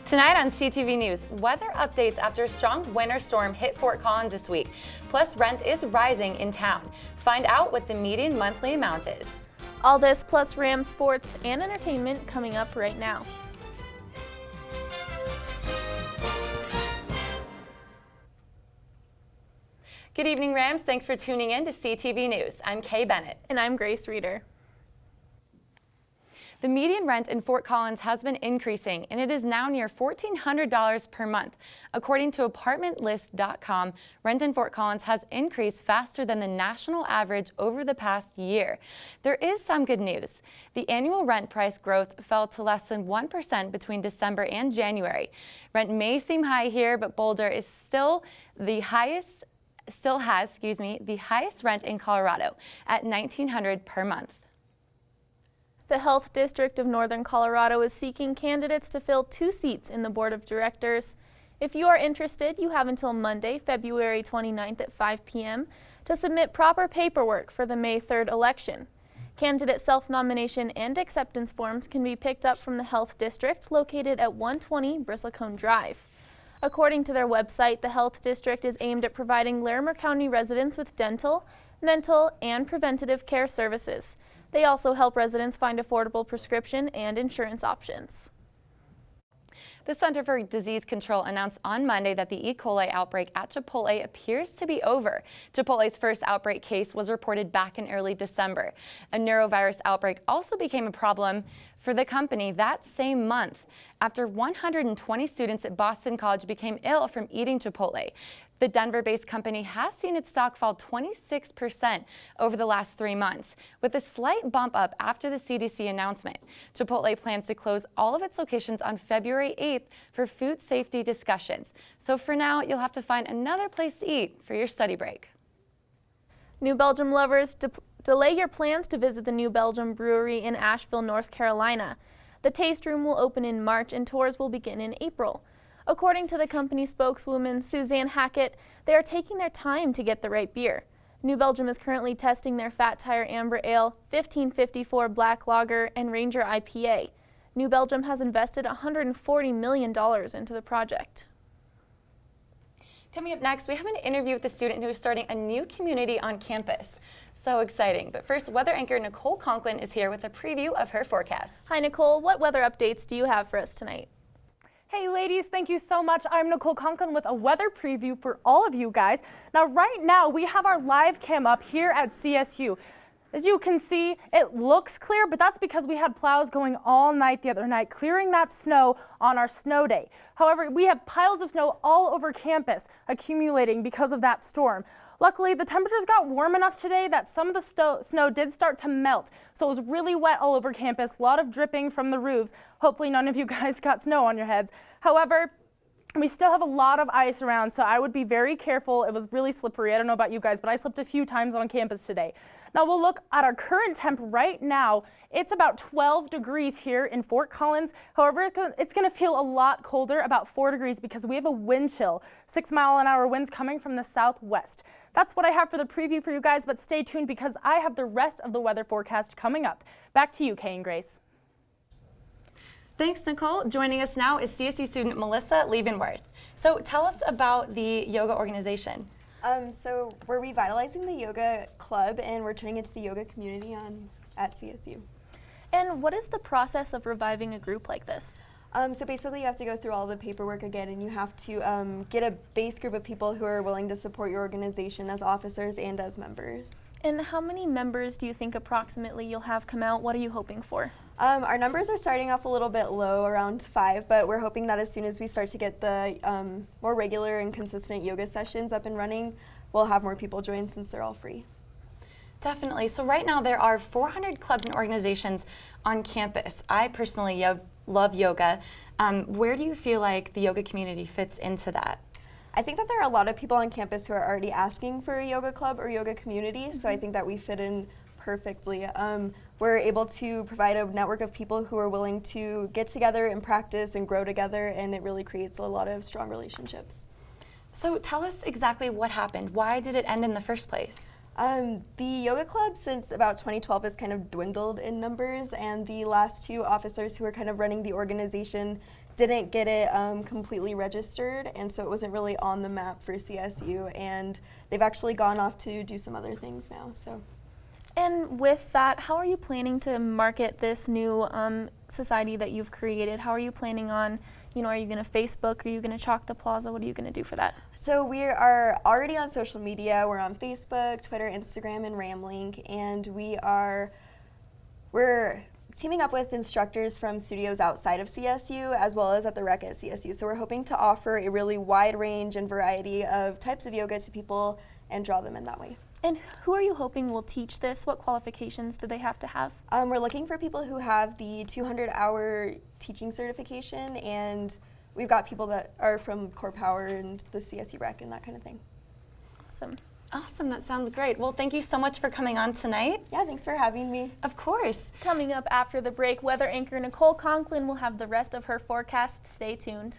Tonight on CTV News, weather updates after a strong winter storm hit Fort Collins this week. Plus, rent is rising in town. Find out what the median monthly amount is. All this plus Rams sports and entertainment coming up right now. Good evening, Rams. Thanks for tuning in to CTV News. I'm Kay Bennet. And I'm Grace Reeder. The median rent in Fort Collins has been increasing, and it is now near $1,400 per month. According to apartmentlist.com, rent in Fort Collins has increased faster than the national average over the past year. There is some good news. The annual rent price growth fell to less than 1% between December and January. Rent may seem high here, but Boulder is still has the highest rent in Colorado at $1,900 per month. The Health District of Northern Colorado is seeking candidates to fill 2 seats in the Board of Directors. If you are interested, you have until Monday, February 29th at 5 p.m. to submit proper paperwork for the May 3rd election. Candidate self-nomination and acceptance forms can be picked up from the Health District located at 120 Bristlecone Drive. According to their website, the Health District is aimed at providing Larimer County residents with dental, mental, and preventative care services. They also help residents find affordable prescription and insurance options. The Center for Disease Control announced on Monday that the E. coli outbreak at Chipotle appears to be over. Chipotle's first outbreak case was reported back in early December. A neurovirus outbreak also became a problem for the company that same month after 120 students at Boston College became ill from eating Chipotle. The Denver-based company has seen its stock fall 26% over the last 3 months, with a slight bump up after the CDC announcement. Chipotle plans to close all of its locations on February 8th for food safety discussions. So for now, you'll have to find another place to eat for your study break. New Belgium lovers, delay your plans to visit the New Belgium Brewery in Asheville, North Carolina. The taste room will open in March and tours will begin in April. According to the company spokeswoman Suzanne Hackett, they are taking their time to get the right beer. New Belgium is currently testing their Fat Tire Amber Ale, 1554 Black Lager, and Ranger IPA. New Belgium has invested $140 million into the project. Coming up next, we have an interview with a student who is starting a new community on campus. So exciting. But first, weather anchor Nicole Conklin is here with a preview of her forecast. Hi, Nicole. What weather updates do you have for us tonight? Hey ladies, thank you so much. I'm Nicole Conklin with a weather preview for all of you guys. Now right now we have our live cam up here at CSU. As you can see, it looks clear, but that's because we had plows going all night the other night, clearing that snow on our snow day. However, we have piles of snow all over campus accumulating because of that storm. Luckily, the temperatures got warm enough today that some of the snow did start to melt. So it was really wet all over campus, a lot of dripping from the roofs. Hopefully none of you guys got snow on your heads. However, we still have a lot of ice around, so I would be very careful. It was really slippery. I don't know about you guys, but I slipped a few times on campus today. Now we'll look at our current temp right now. It's about 12 degrees here in Fort Collins. However, it's going to feel a lot colder, about 4 degrees, because we have a wind chill, 6-mile-an-hour winds coming from the southwest. That's what I have for the preview for you guys, but stay tuned because I have the rest of the weather forecast coming up. Back to you, Kay and Grace. Thanks, Nicole. Joining us now is CSU student Melissa Leavenworth. So tell us about the yoga organization. So we're revitalizing the yoga club and we're turning it into the yoga community at CSU. And what is the process of reviving a group like this? So basically you have to go through all the paperwork again and you have to get a base group of people who are willing to support your organization as officers and as members. And how many members do you think approximately you'll have come out? What are you hoping for? Our numbers are starting off a little bit low, around 5, but we're hoping that as soon as we start to get the more regular and consistent yoga sessions up and running, we'll have more people join since they're all free. Definitely. So right now there are 400 clubs and organizations on campus. I personally love yoga. Where do you feel like the yoga community fits into that? I think that there are a lot of people on campus who are already asking for a yoga club or yoga community, so I think that we fit in perfectly. We're able to provide a network of people who are willing to get together and practice and grow together, and it really creates a lot of strong relationships. So tell us exactly what happened. Why did it end in the first place? The yoga club since about 2012 has kind of dwindled in numbers, and the last 2 officers who are kind of running the organization didn't get it completely registered, and so it wasn't really on the map for CSU, and they've actually gone off to do some other things now. So. And with that, how are you planning to market this new society that you've created? How are you planning on, are you going to Facebook? Are you going to chalk the plaza? What are you going to do for that? So we are already on social media. We're on Facebook, Twitter, Instagram, and Ramlink, and we're teaming up with instructors from studios outside of CSU as well as at the rec at CSU. So we're hoping to offer a really wide range and variety of types of yoga to people and draw them in that way. And who are you hoping will teach this? What qualifications do they have to have? We're looking for people who have the 200-hour teaching certification, and we've got people that are from Core Power and the CSU Rec and that kind of thing. Awesome. Awesome, that sounds great. Well, thank you so much for coming on tonight. Yeah, thanks for having me. Of course. Coming up after the break, weather anchor Nicole Conklin will have the rest of her forecast. Stay tuned.